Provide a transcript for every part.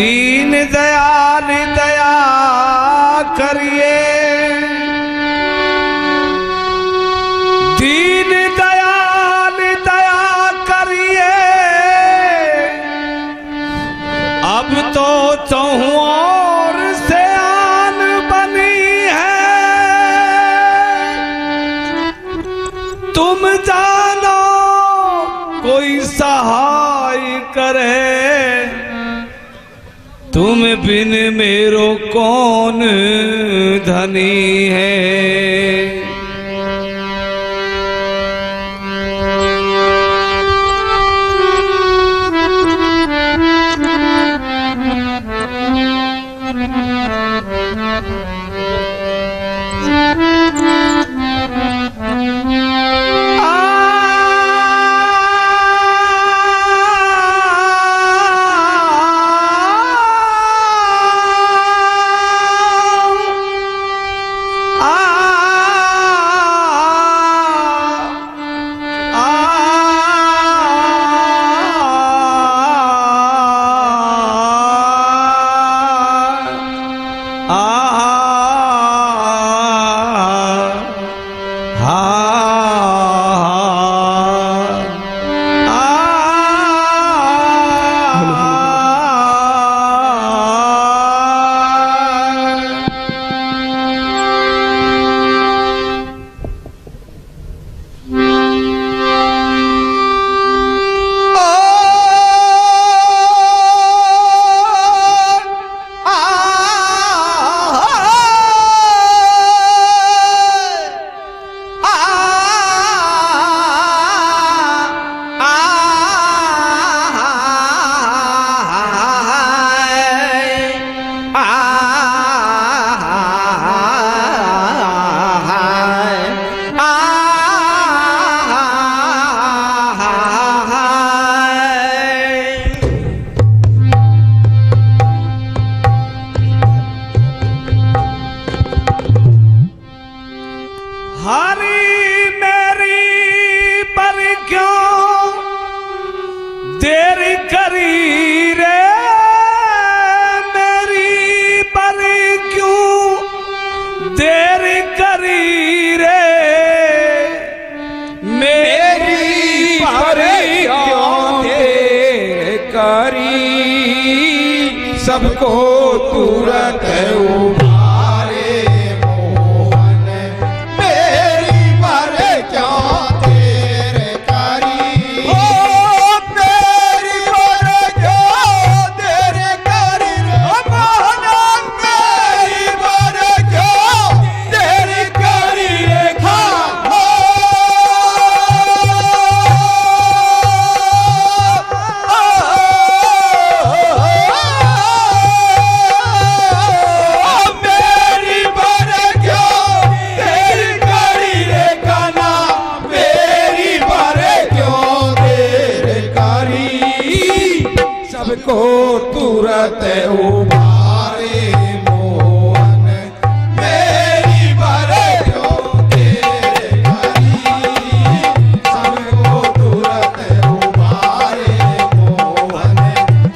दीन दयाल दया करिए, दीन दयाल दया करिए। अब तो चौहू और से आन बनी है, तुम जानो कोई सहाय करे, तुम बिन मेरो कौन धनी है। सबको तुरत उबारे मोहन, मेरी पर क्यों तेरे करी। ओ मेरी पर क्यों तेरे करी मोहन, मेरी पर क्यों तेरे करी रेखा। सबको तुरत उबारे मोहन, मेरी पर क्यों तेरे करी। सबको तुरत उबारे मोहन,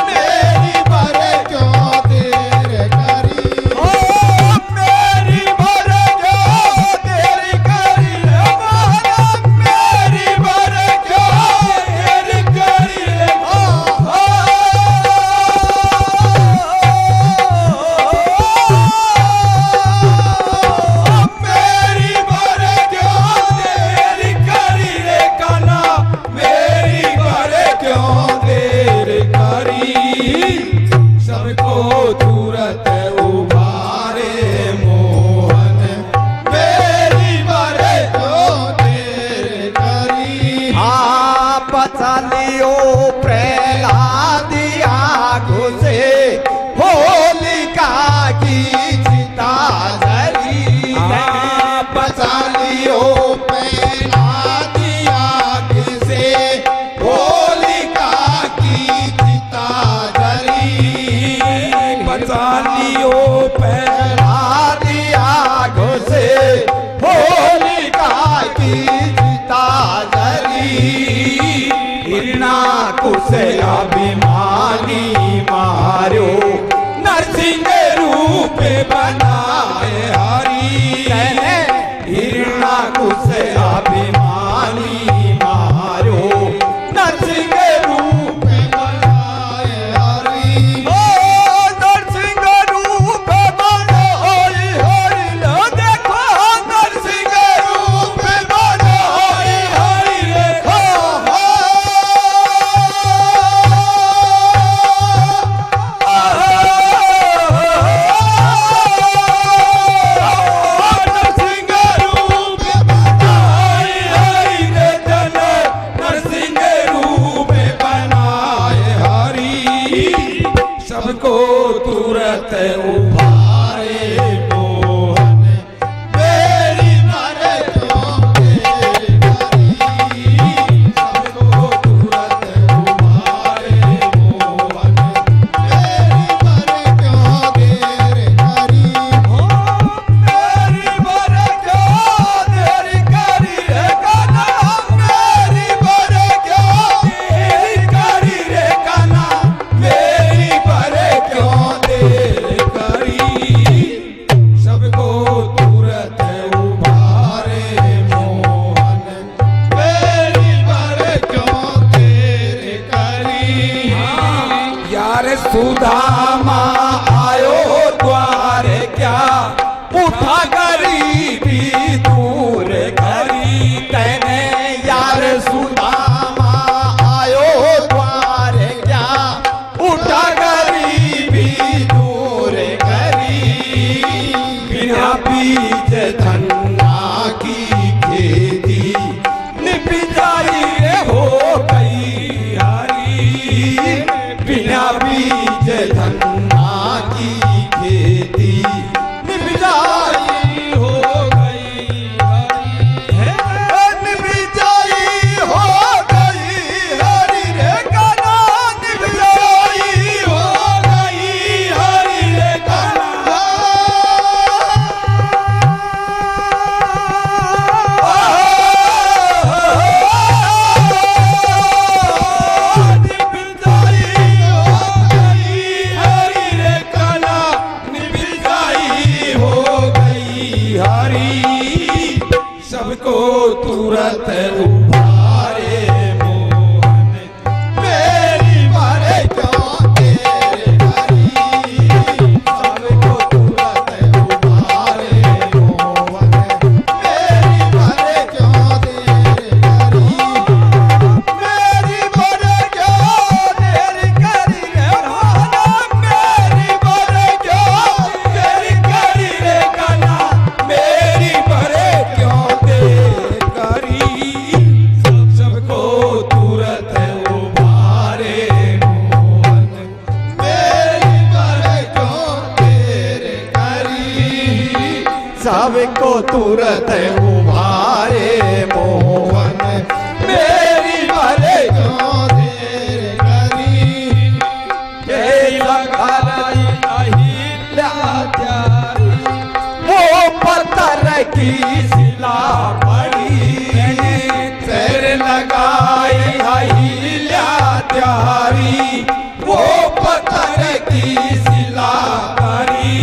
मेरी पर क्यों तेरे करी। ओ मेरी पर क्यों तेरी करी मोहन, मेरी पर क्यों तेरी करी। हिरणाकुश अभिमानी मारो नरसिंह रूप बनाए हरि हिरणाकुश अभिमानी मारो नरसिंह रूप बनाए हरि ओ नरसिंह रूप बनाए हरि लो देखो नरसिंह रूप बनाए हरि देखो सबको तुरंत उभारे मोहन मेरी मरे क्यों तेरे करी सबको तुरंत उभारे मोहन मेरी मरे क्यों तेरे करी हो मेरी मरे क्यों तेरी करी रे काना मेरी मरे क्यों तेरी करी रे काना मेरी क्यों देर करी सबको तुरंत उभारे मोहन मेरी पर क्यों देर करी यार सुदामा आयो द्वारे क्या उठा गरीबी दूर करी तेने यार सुदामा आयो द्वारे क्या उठा बीज धन्ना की खेती निप जाई रे हो गई हरी बिना बीज धन्ना की खेती निप जाई हो गई हरी निप जाई हो गई हरी रे काना निप जाई हो गई हरी रे काना सबको तुरंत उभारे मोहन मेरी मारे क्यों तेरे करी सबको तुरंत उभारे मोहन मेरी मारे क्यों तेरे करी मेरी मारे क्यों तेरे करी रे मोहन मेरी मारे क्यों तेरे करी रे काना मेरी मारे क्यों सबको तुरंत उभारे मोहन मेरी पर क्यों तेरे करी सबको तुरंत उभारे मोहन मेरी पर क्यों तेरे करी वो पत्थर की शिला पड़ी तेरे लगाई अहिल्या त्यारी वो पत्थर की शिला करी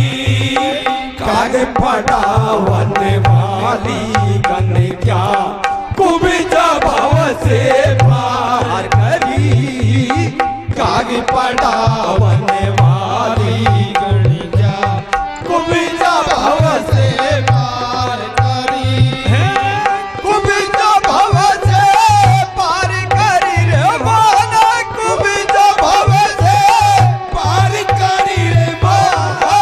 काग पटावन वाली गन क्या कुबिज भव से पार करी काग पटावन वाली गन क्या कुबिज भव से पार करी कुबिज भव से पार करी रे माना कुबिज भव से पार करी रे माना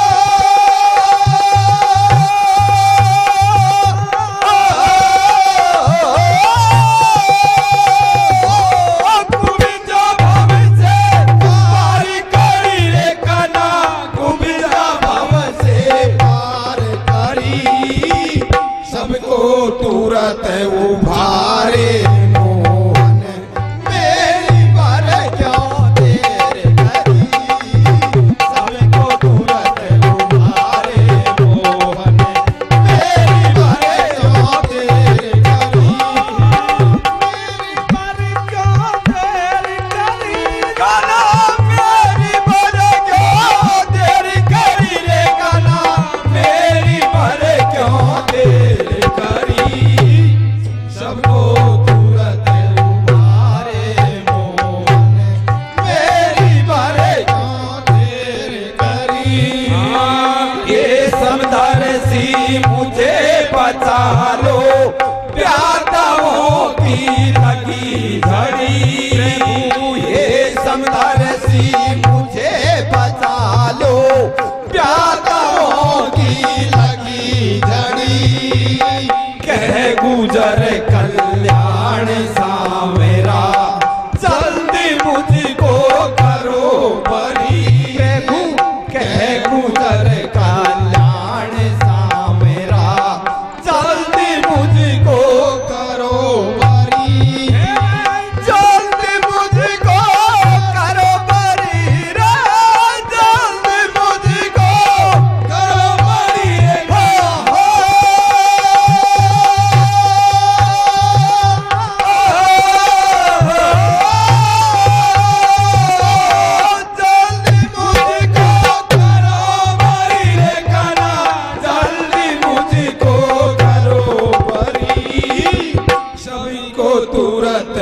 घड़ी घड़ी प्रभु हे समदर्शी मुझे बचा लो प्यादों की लगी झड़ी कह गुजर कल्याण सा मेरा जल्दी मुझको करो बरी प्रभु कह गुजर कल्याण सा मेरा जल्दी मुझको करो बरी जल्दी मुझको करो बरी रे जल्दी मुझको करो बरी जल्दी मुझको करो बरी रे काना जल्दी मुझको करो बरी सभी को तुरंत